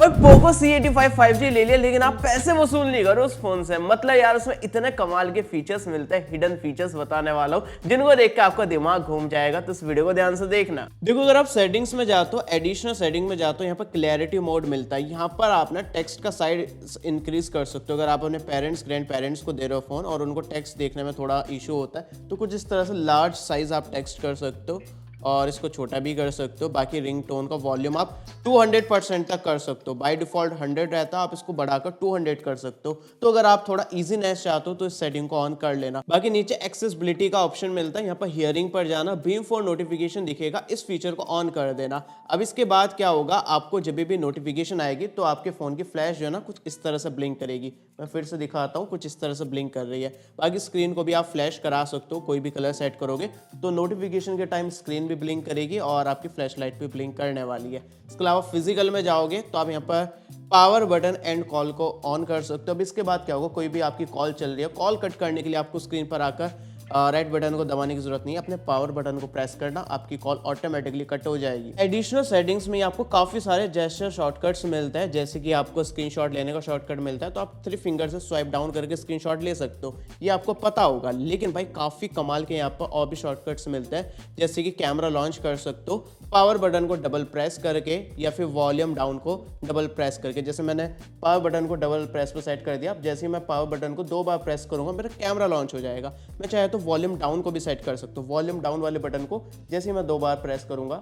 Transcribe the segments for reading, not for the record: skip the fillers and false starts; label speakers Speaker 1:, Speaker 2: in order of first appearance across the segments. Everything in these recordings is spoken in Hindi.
Speaker 1: भाई पोको C85 5G ले लिया, लेकिन आप पैसे वसूल नहीं करो उस फोन से। मतलब यार उसमें इतने कमाल के फीचर्स मिलते हैं, हिडन फीचर्स बताने वाला हूँ जिनको देख के आपका दिमाग घूम जाएगा। तो इस वीडियो को ध्यान से देखना। देखो अगर आप सेटिंग्स में जाते हो, एडिशनल सेटिंग में जाते हो, यहाँ पर क्लैरिटी मोड मिलता है। यहाँ पर आप ना टेक्स्ट का साइज इंक्रीज कर सकते हो। अगर आप अपने पेरेंट्स ग्रैंड पेरेंट्स को दे रहे हो फोन और उनको टेक्स्ट देखने में थोड़ा इशू होता है, तो कुछ इस तरह से लार्ज साइज आप टेक्स्ट कर सकते हो और इसको छोटा भी कर सकते हो। बाकी रिंग टोन का वॉल्यूम आप 200% तक कर सकते हो। बाय डिफॉल्ट 100 रहता है, आप इसको बढ़ाकर 200 कर सकते हो। तो अगर आप थोड़ा इजीनेस चाहते हो तो इस सेटिंग को ऑन कर लेना। बाकी नीचे एक्सेसिबिलिटी का ऑप्शन मिलता है, यहाँ पर हियरिंग पर जाना, बीम फॉर नोटिफिकेशन दिखेगा, इस फीचर को ऑन कर देना। अब इसके बाद क्या होगा, आपको जब भी नोटिफिकेशन आएगी तो आपके फोन की फ्लैश जो है ना कुछ इस तरह से ब्लिंक करेगी। मैं फिर से दिखाता हूँ, कुछ इस तरह से ब्लिंक कर रही है। बाकी स्क्रीन को भी आप फ्लैश करा सकते हो, कोई भी कलर सेट करोगे तो नोटिफिकेशन के टाइम स्क्रीन भी ब्लिंक करेगी और आपकी फ्लैश लाइट भी ब्लिंक करने वाली है। इसके अलावा फिजिकल में जाओगे तो आप यहाँ पर पावर बटन एंड कॉल को ऑन कर सकते हो। अब इसके बाद क्या होगा, कोई भी आपकी कॉल चल रही है, कॉल कट करने के लिए आपको स्क्रीन पर आकर राइट बटन को दबाने की जरूरत नहीं है, अपने पावर बटन को प्रेस करना, आपकी कॉल ऑटोमेटिकली कट हो जाएगी। एडिशनल सेटिंग्स में आपको काफी सारे जेस्चर शॉर्टकट्स मिलते हैं, जैसे कि आपको स्क्रीनशॉट लेने का शॉर्टकट मिलता है, तो आप 3 फिंगर से स्वाइप डाउन करके स्क्रीनशॉट ले सकते हो, ये आपको पता होगा। लेकिन भाई काफी कमाल के यहाँ पर और भी शॉर्टकट्स मिलते हैं, जैसे कि कैमरा लॉन्च कर सकते हो पावर बटन को डबल प्रेस करके या फिर वॉल्यूम डाउन को डबल प्रेस करके। जैसे मैंने पावर बटन को डबल प्रेस पर सेट कर दिया, अब जैसे ही मैं पावर बटन को 2 बार प्रेस करूंगा मेरा कैमरा लॉन्च हो जाएगा। मैं चाहे तो वॉल्यूम डाउन को भी सेट कर सकता हूँ। वॉल्यूम डाउन वाले बटन को जैसे ही मैं 2 बार प्रेस करूंगा,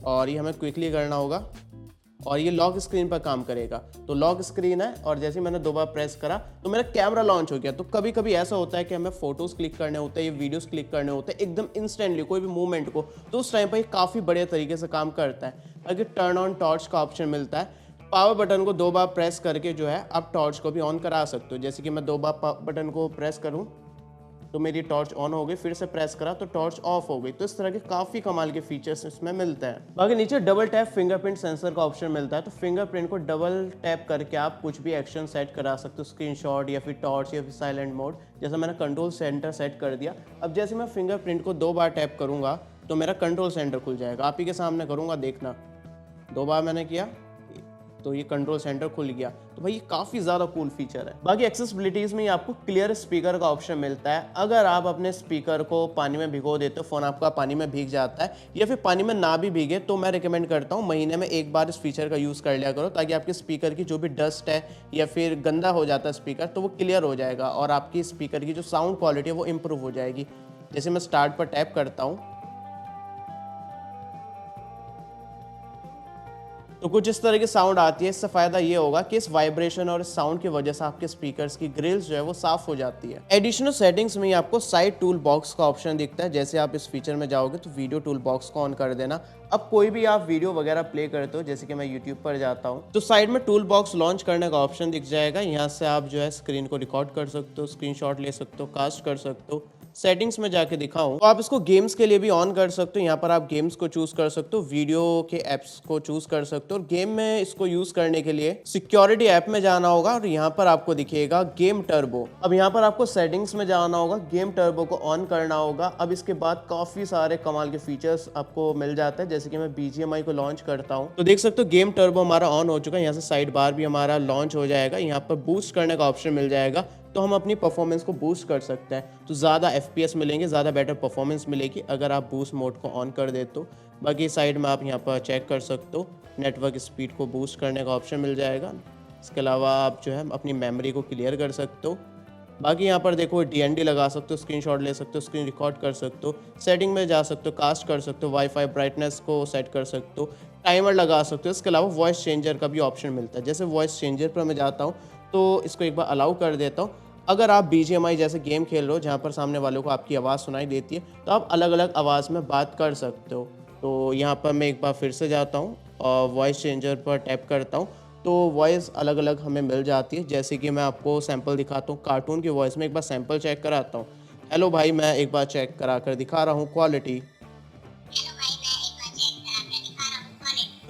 Speaker 1: और ये हमें क्विकली करना होगा, और ये लॉक स्क्रीन पर काम करेगा। तो लॉक स्क्रीन है और जैसे ही मैंने 2 बार प्रेस करा तो मेरा कैमरा लॉन्च हो गया। तो कभी कभी ऐसा होता है कि हमें फोटोज क्लिक करने होते हैं, ये वीडियोस क्लिक करने होते हैं एकदम इंस्टेंटली कोई भी मूवमेंट को, तो उस टाइम पर ये काफ़ी बढ़िया तरीके से काम करता है। अगर टर्न ऑन टॉर्च का ऑप्शन मिलता है, पावर बटन को 2 बार प्रेस करके जो है आप टॉर्च को भी ऑन करा सकते हो। जैसे कि मैं 2 बार बटन को प्रेस करूँ तो मेरी टॉर्च ऑन हो गई, फिर से प्रेस करा तो टॉर्च ऑफ हो गई। तो इस तरह के काफी कमाल के फीचर्स इसमें मिलते हैं। बाकी नीचे डबल टैप फिंगरप्रिंट सेंसर का ऑप्शन मिलता है, तो फिंगरप्रिंट को डबल टैप करके आप कुछ भी एक्शन सेट करा सकते हो, स्क्रीनशॉट या फिर टॉर्च या फिर साइलेंट मोड। जैसे मैंने कंट्रोल सेंटर सेट कर दिया, अब जैसे मैं फिंगरप्रिंट को 2 बार टैप करूंगा तो मेरा कंट्रोल सेंटर खुल जाएगा। आप ही के सामने करूंगा, देखना 2 बार मैंने किया तो ये कंट्रोल सेंटर खुल गया। तो भाई ये काफी ज्यादा कूल फीचर है। बाकी एक्सेसिबिलिटीज में आपको क्लियर स्पीकर का ऑप्शन मिलता है। अगर आप अपने स्पीकर को पानी में भिगो देते हो, फोन आपका पानी में भीग जाता है या फिर पानी में ना भी भीगे, तो मैं रिकमेंड करता हूँ महीने में 1 बार इस फीचर का यूज कर लिया करो, ताकि आपके स्पीकर की जो भी डस्ट है या फिर गंदा हो जाता है स्पीकर, तो वो क्लियर हो जाएगा और आपकी स्पीकर की जो साउंड क्वालिटी है वो इंप्रूव हो जाएगी। जैसे मैं स्टार्ट पर टैप करता हूँ तो कुछ इस तरह की साउंड आती है। इससे फायदा ये होगा कि इस वाइब्रेशन और इस साउंड की वजह से आपके स्पीकर्स की ग्रिल्स जो है वो साफ हो जाती है। एडिशनल सेटिंग्स में आपको साइड टूल बॉक्स का ऑप्शन दिखता है। जैसे आप इस फीचर में जाओगे तो वीडियो टूल बॉक्स को ऑन कर देना। अब कोई भी आप वीडियो वगैरह प्ले करते हो, जैसे कि मैं यूट्यूब पर जाता हूँ, तो साइड में टूल बॉक्स लॉन्च करने का ऑप्शन दिख जाएगा। यहाँ से आप जो है स्क्रीन को रिकॉर्ड कर सकते हो, स्क्रीनशॉट ले सकते हो, कास्ट कर सकते हो। सेटिंग्स में जाके दिखाऊं तो आप इसको गेम्स के लिए भी ऑन कर सकते हो। यहाँ पर आप गेम्स को चूज कर सकते हो, वीडियो के एप्स को चूज कर सकते हो, और गेम में इसको यूज करने के लिए सिक्योरिटी ऐप में जाना होगा और यहाँ पर आपको दिखेगा गेम टर्बो। अब यहाँ पर आपको सेटिंग्स में जाना होगा, गेम टर्बो को ऑन करना होगा। अब इसके बाद काफी सारे कमाल के फीचर्स आपको मिल जाते हैं। जैसे कि मैं BGMI को लॉन्च करता हूँ तो देख सकते हो गेम टर्बो हमारा ऑन हो चुका है। यहाँ से साइड बार भी हमारा लॉन्च हो जाएगा। यहाँ पर बूस्ट करने का ऑप्शन मिल जाएगा, तो हम अपनी परफॉर्मेंस को बूस्ट कर सकते हैं, तो ज़्यादा FPS मिलेंगे, ज़्यादा बेटर परफॉर्मेंस मिलेगी अगर आप बूस्ट मोड को ऑन कर देते हो। बाकी साइड में आप यहाँ पर चेक कर सकते हो, नेटवर्क स्पीड को बूस्ट करने का ऑप्शन मिल जाएगा। इसके अलावा आप जो है अपनी मेमोरी को क्लियर कर सकते हो। बाकी यहाँ पर देखो DND लगा सकते हो, स्क्रीनशॉट ले सकते हो, स्क्रीन रिकॉर्ड कर सकते हो, सेटिंग में जा सकते हो, कास्ट कर सकते हो, वाईफाई ब्राइटनेस को सेट कर सकते हो, टाइमर लगा सकते हो। इसके अलावा वॉइस चेंजर का भी ऑप्शन मिलता है। जैसे वॉइस चेंजर पर मैं जाता हूँ तो इसको एक बार अलाउ कर देता हूँ। अगर आप BGMI जैसे गेम खेल रहे हो जहाँ पर सामने वालों को आपकी आवाज़ सुनाई देती है, तो आप अलग अलग आवाज़ में बात कर सकते हो। तो यहाँ पर मैं एक बार फिर से जाता हूँ और वॉइस चेंजर पर टैप करता हूँ, तो वॉइस अलग अलग हमें मिल जाती है। जैसे कि मैं आपको सैंपल दिखाता हूँ, कार्टून की वॉइस में एक बार सैंपल चेक कराता हूँ। हेलो भाई, मैं एक बार चेक करा कर दिखा रहा हूँ क्वालिटी।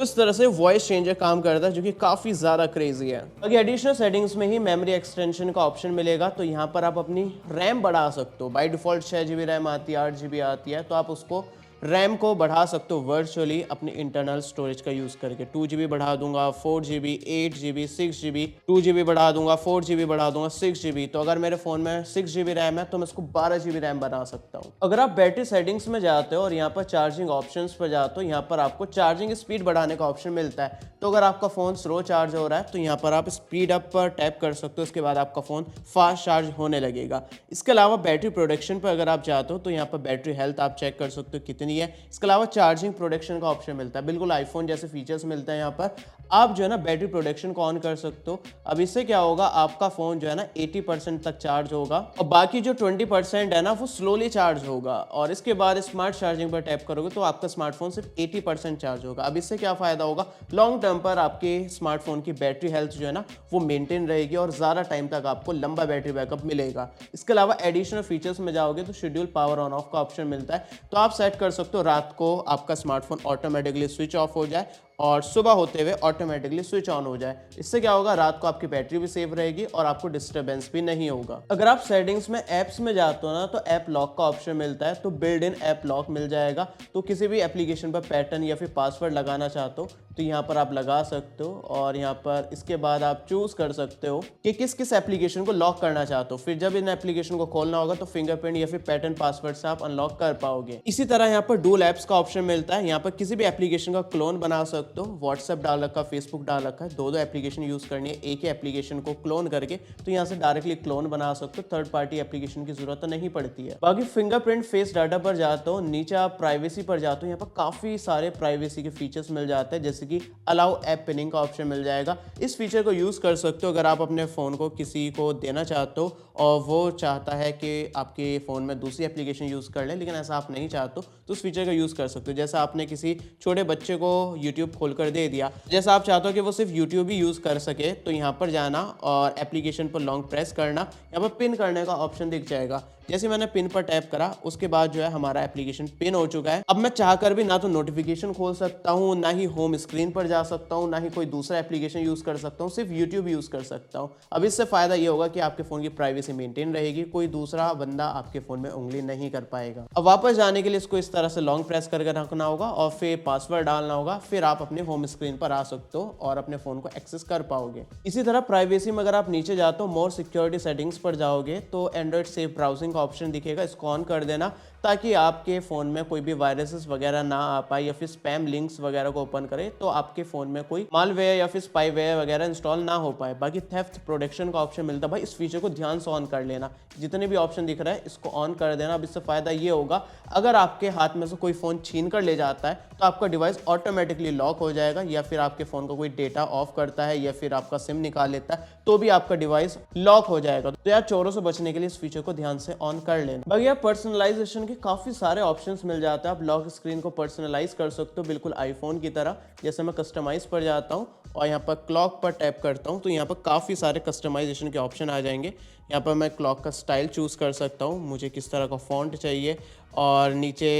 Speaker 1: इस तरह से वॉइस चेंजर काम करता है, जो कि काफी ज्यादा क्रेजी है। बाकी एडिशनल सेटिंग्स में ही मेमोरी एक्सटेंशन का ऑप्शन मिलेगा, तो यहाँ पर आप अपनी रैम बढ़ा सकते हो। बाय डिफॉल्ट 6 GB रैम आती है, 8 GB आती है, तो आप उसको रैम को बढ़ा सकते हो वर्चुअली अपनी इंटरनल स्टोरेज का यूज़ करके। 2 GB बढ़ा दूंगा, 4 GB, 8 GB, 6 GB, 2 GB बढ़ा दूंगा, 4 GB बढ़ा दूंगा, 6 GB। तो अगर मेरे फ़ोन में 6 GB रैम है तो मैं इसको 12 GB रैम बना सकता हूँ। अगर आप बैटरी सेटिंग्स में जाते हो और यहाँ पर चार्जिंग ऑप्शंस पर जाते हो, यहाँ पर आपको चार्जिंग स्पीड बढ़ाने का ऑप्शन मिलता है। तो अगर आपका फ़ोन स्लो चार्ज हो रहा है तो यहाँ पर आप स्पीड अप पर टैप कर सकते हो, उसके बाद आपका फ़ोन फास्ट चार्ज होने लगेगा। इसके अलावा बैटरी प्रोडक्शन पर अगर आप जाते हो तो यहाँ पर बैटरी हेल्थ आप चेक कर सकते हो कितनी है। इसके अलावा चार्जिंग प्रोडक्शन का ऑप्शन मिलता है, बिल्कुल आईफोन जैसे फीचर्स मिलते हैं। यहाँ पर आप जो है ना बैटरी प्रोडक्शन को ऑन कर सकते हो। अब इससे क्या होगा, आपका फ़ोन जो है ना 80% तक चार्ज होगा और बाकी जो 20% है ना वो स्लोली चार्ज होगा। और इसके बाद स्मार्ट चार्जिंग पर टैप करोगे तो आपका स्मार्टफोन सिर्फ 80% चार्ज होगा। अब इससे क्या फ़ायदा होगा, लॉन्ग टर्म पर आपके स्मार्टफोन की बैटरी हेल्थ जो है ना वो मेंटेन रहेगी और ज़्यादा टाइम तक आपको लंबा बैटरी बैकअप मिलेगा। इसके अलावा एडिशनल फीचर्स में जाओगे तो शेड्यूल पावर ऑन ऑफ का ऑप्शन मिलता है। तो आप सेट कर सकते हो रात को आपका स्मार्टफोन ऑटोमेटिकली स्विच ऑफ हो जाए और सुबह होते हुए ऑटोमेटिकली स्विच ऑन हो जाए। इससे क्या होगा, रात को आपकी बैटरी भी सेव रहेगी और आपको डिस्टर्बेंस भी नहीं होगा। अगर आप सेटिंग्स में ऐप्स में जाते हो ना तो ऐप लॉक का ऑप्शन मिलता है, तो बिल्ड इन ऐप लॉक मिल जाएगा। तो किसी भी एप्लीकेशन पर पैटर्न या फिर पासवर्ड लगाना चाहते हो तो यहाँ पर आप लगा सकते हो और यहाँ पर इसके बाद आप चूज कर सकते हो कि किस किस एप्लीकेशन को लॉक करना चाहते हो। फिर जब इन एप्लीकेशन को खोलना होगा तो फिंगरप्रिंट या फिर पैटर्न पासवर्ड से आप अनलॉक कर पाओगे। इसी तरह यहाँ पर डुअल ऐप्स का ऑप्शन मिलता है, यहाँ पर किसी भी एप्लीकेशन का क्लोन बना सकते हो। व्हाट्सएप डाल रखा, फेसबुक डाल रखा है, दो एप्लीकेशन यूज करनी है, एक ही एप्लीकेशन को क्लोन करके तो यहाँ से डायरेक्टली क्लोन बना सकते हो, थर्ड पार्टी एप्लीकेशन की जरूरत नहीं पड़ती है। बाकी फिंगरप्रिंट फेस डाटा पर जाते हो, नीचे आप प्राइवेसी पर जाते हो, यहाँ पर काफी सारे प्राइवेसी के फीचर्स मिल जाते हैं, जैसे कि अलाउ ऐप पिनिंग का ऑप्शन मिल जाएगा। इस फीचर को यूज कर सकते हो अगर आप अपने फोन को किसी को देना चाहते हो और वो चाहता है कि आपके फोन में दूसरी एप्लीकेशन यूज कर ले, लेकिन ऐसा आप नहीं चाहते तो उस फीचर का यूज कर सकते हो। जैसा आपने किसी छोटे बच्चे को यूट्यूब खोलकर दे दिया, जैसा आप चाहते हो कि वो सिर्फ यूट्यूब ही यूज कर सके, तो यहाँ पर जाना और एप्लीकेशन पर लॉन्ग प्रेस करना, यहाँ पर पिन करने का ऑप्शन दिख जाएगा। जैसे मैंने पिन पर टैप करा उसके बाद जो है हमारा एप्लीकेशन पिन हो चुका है। अब मैं चाहकर भी ना तो नोटिफिकेशन खोल सकता हूँ, ना ही होम स्क्रीन पर जा सकता हूँ, ना ही कोई दूसरा एप्लीकेशन यूज कर सकता हूँ, सिर्फ यूट्यूब यूज कर सकता हूँ। अब इससे फायदा ये होगा कि आपके फोन की प्राइवेसी मेंटेन रहेगी, कोई दूसरा बंदा आपके फोन में उंगली नहीं कर पाएगा। अब वापस जाने के लिए इसको इस तरह से लॉन्ग प्रेस करके रखना होगा और फिर पासवर्ड डालना होगा, फिर आप अपने होम स्क्रीन पर आ सकते हो और अपने फोन को एक्सेस कर पाओगे। इसी तरह प्राइवेसी में अगर आप नीचे जाते हो, मोर सिक्योरिटी सेटिंग्स पर जाओगे तो एंड्रॉइड सेफ ब्राउजिंग का ऑप्शन दिखेगा, इसको ऑन कर देना ताकि आपके फ़ोन में कोई भी वायरसेस वगैरह ना आ पाए या फिर स्पैम लिंक्स वगैरह को ओपन करे तो आपके फ़ोन में कोई मालवेयर या फिर स्पाईवेयर वगैरह इंस्टॉल ना हो पाए। बाकी थेफ्ट प्रोटेक्शन का ऑप्शन मिलता है, भाई इस फीचर को ध्यान से ऑन कर लेना, जितने भी ऑप्शन दिख रहा है इसको ऑन कर देना। अब इससे फ़ायदा ये होगा, अगर आपके हाथ में से कोई फ़ोन छीन कर ले जाता है तो आपका डिवाइस ऑटोमेटिकली लॉक हो जाएगा, या फिर आपके फ़ोन का कोई डेटा ऑफ करता है या फिर आपका सिम निकाल लेता है तो भी आपका डिवाइस लॉक हो जाएगा। तो यार चोरों से बचने के लिए इस फीचर को ध्यान से ऑन कर लेना। बाकी यार पर्सनलाइजेशन के काफ़ी सारे ऑप्शंस मिल जाते हैं, आप लॉक स्क्रीन को पर्सनलाइज कर सकते हो बिल्कुल आईफोन की तरह। जैसे मैं कस्टमाइज पर जाता हूँ और यहाँ पर क्लॉक पर टैप करता हूँ तो यहाँ पर काफ़ी सारे कस्टमाइजेशन के ऑप्शन आ जाएंगे। यहाँ पर मैं क्लॉक का स्टाइल चूज़ कर सकता हूँ, मुझे किस तरह का फॉन्ट चाहिए और नीचे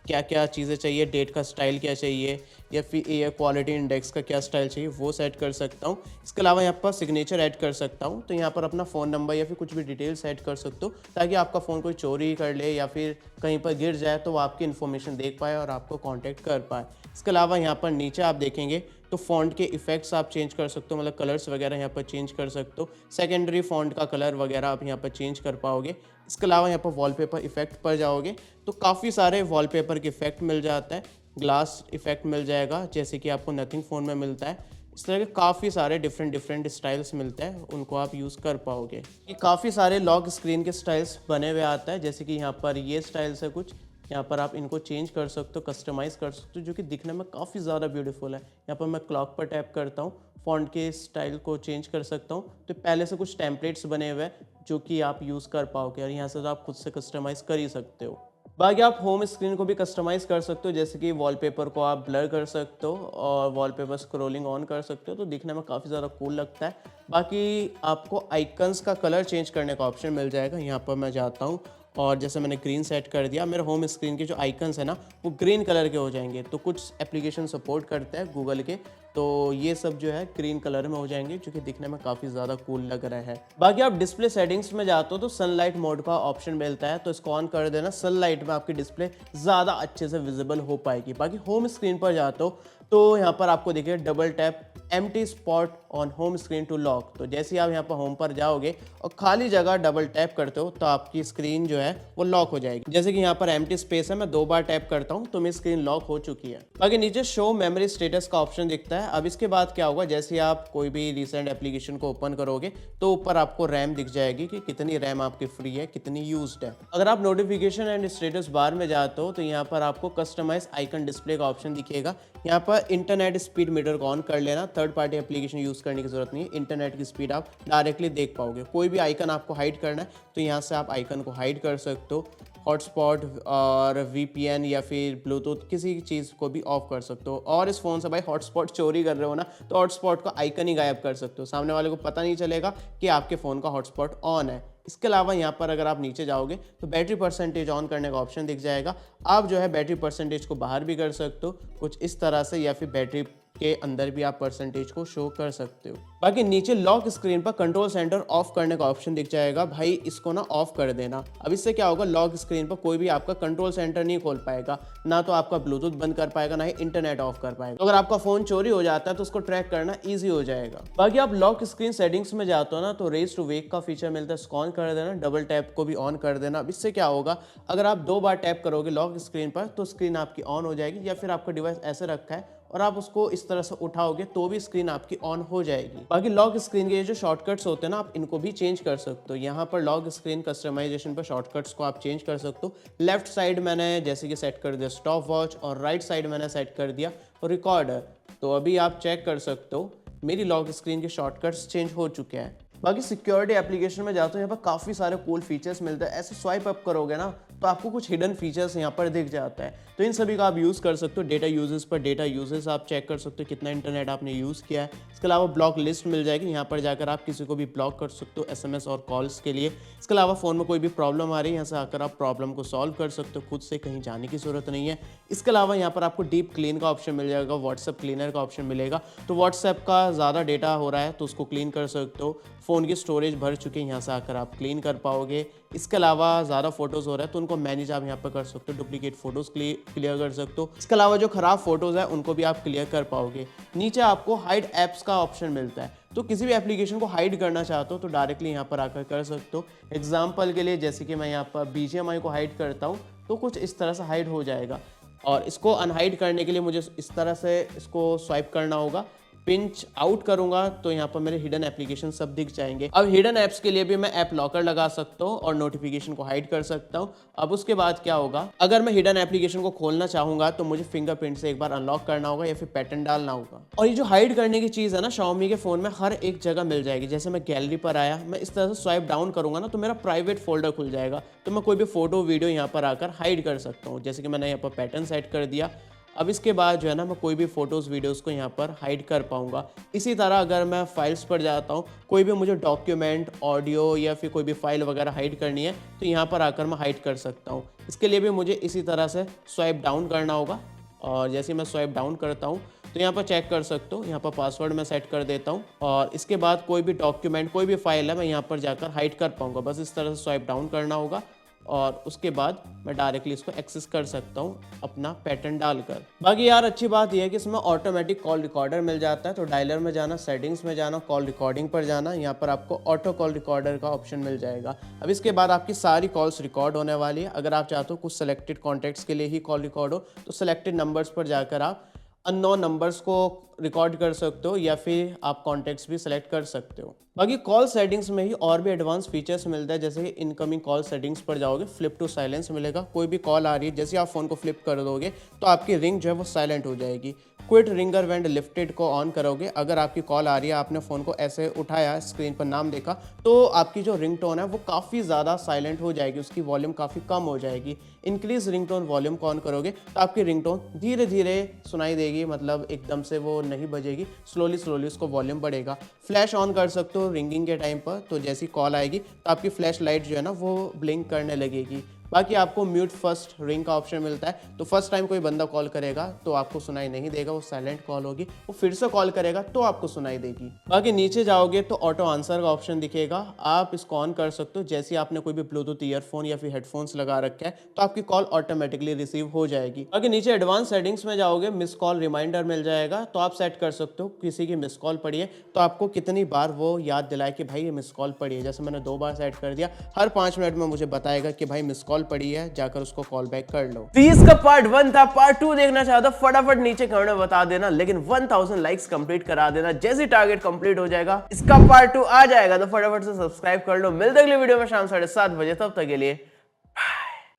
Speaker 1: क्या क्या चीज़ें चाहिए, डेट का स्टाइल क्या चाहिए या फिर एयर क्वालिटी इंडेक्स का क्या स्टाइल चाहिए वो सेट कर सकता हूँ। इसके अलावा यहाँ पर सिग्नेचर ऐड कर सकता हूँ, तो यहाँ पर अपना फ़ोन नंबर या फिर कुछ भी डिटेल्स ऐड कर सकते हो ताकि आपका फ़ोन कोई चोरी कर ले या फिर कहीं पर गिर जाए तो वो आपकी इन्फॉर्मेशन देख पाए और आपको कॉन्टैक्ट कर पाए। इसके अलावा यहाँ पर नीचे आप देखेंगे तो फ़ॉन्ट के इफेक्ट्स आप चेंज कर सकते हो, मतलब कलर्स वगैरह यहाँ पर चेंज कर सकते हो, सेकेंडरी फ़ॉन्ट का कलर वगैरह आप यहाँ पर चेंज कर पाओगे। इसके अलावा यहाँ पर वॉलपेपर इफेक्ट पर जाओगे तो काफ़ी सारे वॉलपेपर के इफेक्ट मिल जाता है, ग्लास इफेक्ट मिल जाएगा जैसे कि आपको नथिंग फ़ोन में मिलता है। इस तरह के काफ़ी सारे डिफरेंट स्टाइल्स मिलते हैं, उनको आप यूज़ कर पाओगे। ये काफ़ी सारे लॉक स्क्रीन के स्टाइल्स बने हुए आता है, जैसे कि यहाँ पर ये स्टाइल्स है कुछ, यहाँ पर आप इनको चेंज कर सकते हो, कस्टमाइज़ कर सकते हो, जो कि दिखने में काफ़ी ज़्यादा ब्यूटीफुल है। यहाँ पर मैं क्लॉक पर टैप करता हूँ, फ़ॉन्ट के स्टाइल को चेंज कर सकता हूँ, तो पहले से कुछ टेम्पलेट्स बने हुए हैं जो कि आप यूज़ कर पाओगे और यहाँ से तो आप खुद से कस्टमाइज़ कर ही सकते हो। बाकी आप होम स्क्रीन को भी कस्टमाइज़ कर सकते हो, जैसे कि वॉलपेपर को आप ब्लर कर सकते हो और वॉलपेपर स्क्रॉलिंग ऑन कर सकते हो, तो दिखने में काफ़ी ज़्यादा कूल लगता है। बाकी आपको आइकन्स का कलर चेंज करने का ऑप्शन मिल जाएगा, यहाँ पर मैं जाता हूँ और जैसे मैंने ग्रीन सेट कर दिया, मेरे होम स्क्रीन के जो आइकन्स है ना वो ग्रीन कलर के हो जाएंगे। तो कुछ एप्लीकेशन सपोर्ट करते हैं गूगल के, तो ये सब जो है ग्रीन कलर में हो जाएंगे, जो कि दिखने में काफ़ी ज़्यादा कूल लग रहा है। बाकी आप डिस्प्ले सेटिंग्स में जाते हो तो सनलाइट मोड का ऑप्शन मिलता है, तो इसको ऑन कर देना। सनलाइट में आपकी डिस्प्ले ज़्यादा अच्छे से विजिबल हो पाएगी। बाकी होम स्क्रीन पर जाते हो तो यहाँ पर आपको देखिए double tap empty spot on home screen to lock. तो जैसे ही आप यहाँ पर होम पर जाओगे और खाली जगह डबल टैप करते हो तो आपकी स्क्रीन जो है वो लॉक हो जाएगी। जैसे कि यहाँ पर एम्प्टी स्पेस है, मैं 2 बार टैप करता हूँ तो मेरी स्क्रीन लॉक हो चुकी है। बाकी नीचे शो मेमोरी स्टेटस का ऑप्शन दिखता है। अब इसके बाद क्या होगा, जैसे ही आप कोई भी रिसेंट एप्लीकेशन को ओपन करोगे तो ऊपर आपको रैम दिख जाएगी कि कितनी रैम आपकी फ्री है, कितनी यूज्ड है। अगर आप नोटिफिकेशन एंड स्टेटस बार में जाते हो तो यहाँ पर आपको कस्टमाइज आइकन डिस्प्ले का ऑप्शन दिखेगा। यहाँ पर इंटरनेट स्पीड मीटर को ऑन कर लेना। थर्ड पार्टी एप्लीकेशन यूज करने की जरूरत नहीं है, इंटरनेट की स्पीड आप डायरेक्टली देख पाओगे। कोई भी आइकन आपको हाइड करना है तो यहाँ से आप आइकन को हाइड कर सकते हो। हॉटस्पॉट और VPN या फिर ब्लूटूथ किसी चीज़ को भी ऑफ कर सकते हो। और इस फ़ोन से भाई हॉटस्पॉट चोरी कर रहे हो ना तो हॉटस्पॉट का आइकन ही गायब कर सकते हो, सामने वाले को पता नहीं चलेगा कि आपके फ़ोन का हॉटस्पॉट ऑन है। इसके अलावा यहाँ पर अगर आप नीचे जाओगे तो बैटरी परसेंटेज ऑन करने का ऑप्शन दिख जाएगा। आप जो है बैटरी परसेंटेज को बाहर भी कर सकते हो कुछ इस तरह से, या फिर बैटरी के अंदर भी आप परसेंटेज को शो कर सकते हो। बाकी नीचे लॉक स्क्रीन पर कंट्रोल सेंटर ऑफ करने का ऑप्शन दिख जाएगा। भाई इसको ना ऑफ कर देना। अब इससे क्या होगा, लॉक स्क्रीन पर कोई भी आपका कंट्रोल सेंटर नहीं खोल पाएगा, ना तो आपका ब्लूटूथ बंद कर पाएगा, ना ही इंटरनेट ऑफ कर पाएगा। तो अगर आपका फोन चोरी हो जाता है तो उसको ट्रैक करना ईजी हो जाएगा। बाकी आप लॉक स्क्रीन सेटिंग्स में जाते हो ना तो रेज टू वेक का फीचर मिलता है, इसको ऑन कर देना। डबल टैप को भी ऑन कर देना। अब इससे क्या होगा, अगर आप 2 बार टैप करोगे लॉक स्क्रीन पर तो स्क्रीन आपकी ऑन हो जाएगी, या फिर आपका डिवाइस ऐसे रखा है और आप उसको इस तरह से उठाओगे तो भी स्क्रीन आपकी ऑन हो जाएगी। बाकी लॉक स्क्रीन के जो शॉर्टकट्स होते हैं ना, आप इनको भी चेंज कर सकते हो। यहाँ पर लॉक स्क्रीन कस्टमाइजेशन पर शॉर्टकट्स को आप चेंज कर सकते हो। लेफ्ट साइड मैंने जैसे कि सेट कर दिया स्टॉप वॉच, और राइट साइड मैंने सेट कर दिया रिकॉर्डर। तो अभी आप चेक कर सकते हो मेरी लॉक स्क्रीन के शॉर्टकट्स चेंज हो चुके हैं। बाकी सिक्योरिटी एप्लीकेशन में जाते हो, यहाँ पर काफ़ी सारे कूल फीचर्स मिलते हैं। ऐसे स्वाइप अप करोगे ना तो आपको कुछ हिडन फीचर्स यहाँ पर दिख जाता है, तो इन सभी का आप यूज़ कर सकते हो। डेटा यूजेस पर डेटा यूजेस आप चेक कर सकते हो, कितना इंटरनेट आपने यूज़ किया है। इसके अलावा ब्लॉक लिस्ट मिल जाएगी, यहाँ पर जाकर आप किसी को भी ब्लॉक कर सकते हो SMS और कॉल्स के लिए। इसके अलावा फ़ोन में कोई भी प्रॉब्लम आ रही है, यहाँ से आकर आप प्रॉब्लम को सॉल्व कर सकते हो, खुद से कहीं जाने की ज़रूरत नहीं है। इसके अलावा यहाँ पर आपको डीप क्लीन का ऑप्शन मिल जाएगा, व्हाट्सएप क्लीनर का ऑप्शन मिलेगा। तो व्हाट्सएप का ज़्यादा डेटा हो रहा है तो उसको क्लीन कर सकते हो। फ़ोन की स्टोरेज भर चुकी है, यहाँ से आकर आप क्लीन कर पाओगे। इसके अलावा ज़्यादा फोटोज़ हो रहा है तो उनको मैनेज आप यहाँ पर कर सकते हो, डुप्लीकेट फोटोज़ क्लियर कर सकते हो। इसके अलावा जो ख़राब फोटोज़ है उनको भी आप क्लियर कर पाओगे। नीचे आपको हाइड ऐप्स का ऑप्शन मिलता है, तो किसी भी एप्लीकेशन को हाइड करना चाहते हो तो डायरेक्टली यहाँ पर आकर कर सकते हो। एग्जाम्पल के लिए जैसे कि मैं यहाँ पर BGMI को हाइड करता हूँ तो कुछ इस तरह से हाइड हो जाएगा। और इसको अनहाइड करने के लिए मुझे इस तरह से इसको स्वाइप करना होगा। पिंच आउट करूंगा तो यहाँ पर मेरे हिडन एप्लीकेशन सब दिख जाएंगे। अब हिडन ऐप्स के लिए भी मैं ऐप लॉकर लगा सकता हूँ और नोटिफिकेशन को हाइड कर सकता हूँ। अब उसके बाद क्या होगा, अगर मैं हिडन एप्लीकेशन को खोलना चाहूंगा तो मुझे फिंगरप्रिंट से एक बार अनलॉक करना होगा या फिर पैटर्न डालना होगा। और ये जो हाइड करने की चीज़ है ना, Xiaomi के फोन में हर एक जगह मिल जाएगी। जैसे मैं गैलरी पर आया, मैं इस तरह से स्वाइप डाउन करूंगा ना तो मेरा प्राइवेट फोल्डर खुल जाएगा, तो मैं कोई भी फोटो वीडियो यहाँ पर आकर हाइड कर सकता हूँ। जैसे कि मैंने यहाँ पर पैटर्न सेट कर दिया। अब इसके बाद जो है ना, मैं कोई भी फोटोज़ वीडियोस को यहाँ पर हाइड कर पाऊँगा। इसी तरह अगर मैं फाइल्स पर जाता हूँ, कोई भी मुझे डॉक्यूमेंट, ऑडियो या फिर कोई भी फाइल वगैरह हाइड करनी है तो यहाँ पर आकर मैं हाइड कर सकता हूँ। इसके लिए भी मुझे इसी तरह से स्वाइप डाउन करना होगा। और जैसे मैं स्वाइप डाउन करता हूँ तो यहाँ पर चेक कर सकते हो, यहाँ पर पासवर्ड मैं सेट कर देता हूँ और इसके बाद कोई भी डॉक्यूमेंट, कोई भी फाइल है मैं यहाँ पर जाकर हाइड कर पाऊँगा। बस इस तरह से स्वाइप डाउन करना होगा और उसके बाद मैं डायरेक्टली इसको एक्सेस कर सकता हूँ अपना पैटर्न डालकर। बाकी यार अच्छी बात यह है कि इसमें ऑटोमेटिक कॉल रिकॉर्डर मिल जाता है। तो डायलर में जाना, सेटिंग्स में जाना, कॉल रिकॉर्डिंग पर जाना, यहाँ पर आपको ऑटो कॉल रिकॉर्डर का ऑप्शन मिल जाएगा। अब इसके बाद आपकी सारी कॉल्स रिकॉर्ड होने वाली है। अगर आप चाहते हो कुछ सेलेक्टेड कॉन्टैक्ट्स के लिए ही कॉल रिकॉर्ड हो तो सेलेक्टेड नंबर्स पर जाकर आप अननोन नंबर्स को रिकॉर्ड कर सकते हो या फिर आप कॉन्टैक्ट्स भी सेलेक्ट कर सकते हो। बाकी कॉल सेटिंग्स में ही और भी एडवांस फीचर्स मिलता है। जैसे कि इनकमिंग कॉल सेटिंग्स पर जाओगे, फ्लिप टू साइलेंस मिलेगा। कोई भी कॉल आ रही है, जैसे आप फ़ोन को फ्लिप कर दोगे तो आपकी रिंग जो है वो साइलेंट हो जाएगी। क्विट रिंगर व्हेन लिफ्टेड को ऑन करोगे, अगर आपकी कॉल आ रही है, आपने फ़ोन को ऐसे उठाया, स्क्रीन पर नाम देखा, तो आपकी जो रिंगटोन है वो काफ़ी ज़्यादा साइलेंट हो जाएगी, उसकी वॉल्यूम काफ़ी कम हो जाएगी। इंक्रीज रिंगटोन वॉल्यूम को ऑन करोगे तो आपकी रिंगटोन धीरे धीरे सुनाई देगी, मतलब एकदम से वो नहीं बजेगी, स्लोली स्लोली उसको वॉल्यूम बढ़ेगा। फ्लैश ऑन कर सकते हो रिंगिंग के टाइम पर, तो जैसी कॉल आएगी तो आपकी फ्लैश लाइट जो है ना वो ब्लिंक करने लगेगी। बाकी आपको म्यूट फर्स्ट रिंग का ऑप्शन मिलता है, तो फर्स्ट टाइम कोई बंदा कॉल करेगा तो आपको सुनाई नहीं देगा, वो साइलेंट कॉल होगी। वो फिर से कॉल करेगा तो आपको सुनाई देगी। बाकी नीचे जाओगे तो ऑटो आंसर का ऑप्शन दिखेगा, आप इसको ऑन कर सकते हो। जैसे ही आपने कोई भी ब्लूटूथ ईयरफोन या फिर हेडफोन्स लगा रखे हैं तो आपकी कॉल ऑटोमेटिकली रिसीव हो जाएगी। बाकी नीचे एडवांस सेटिंग्स में जाओगे, मिस कॉल रिमाइंडर मिल जाएगा, तो आप सेट कर सकते हो किसी की मिस कॉल पड़ी है तो आपको कितनी बार वो याद दिलाए कि भाई ये मिस कॉल पड़ी है। जैसे मैंने 2 बार सेट कर दिया, हर 5 मिनट में मुझे बताएगा कि भाई मिस कॉल पड़ी है, जाकर उसको कॉल बैक कर लो। तो इसका पार्ट 1 था। पार्ट 2 देखना चाहता फटाफट नीचे कमेंट में बता देना, लेकिन 1000 लाइक्स कंप्लीट करा देना। जैसे टारगेट कंप्लीट हो जाएगा इसका पार्ट 2 आ जाएगा, तो फटाफट से सब्सक्राइब कर लो। मिलते अगले वीडियो में शाम 7:30 बजे, तब तक के लिए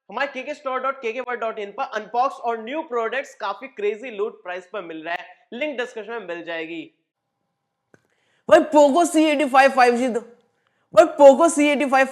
Speaker 1: हमारे kkstore.kkworld.in पर अनबॉक्स और न्यू प्रोडक्ट्स काफी क्रेजी लूट प्राइस पर मिल रहा है, लिंक डिस्क्रिप्शन में मिल जाएगी। भाई पोको C85 5G, भाई पोको C85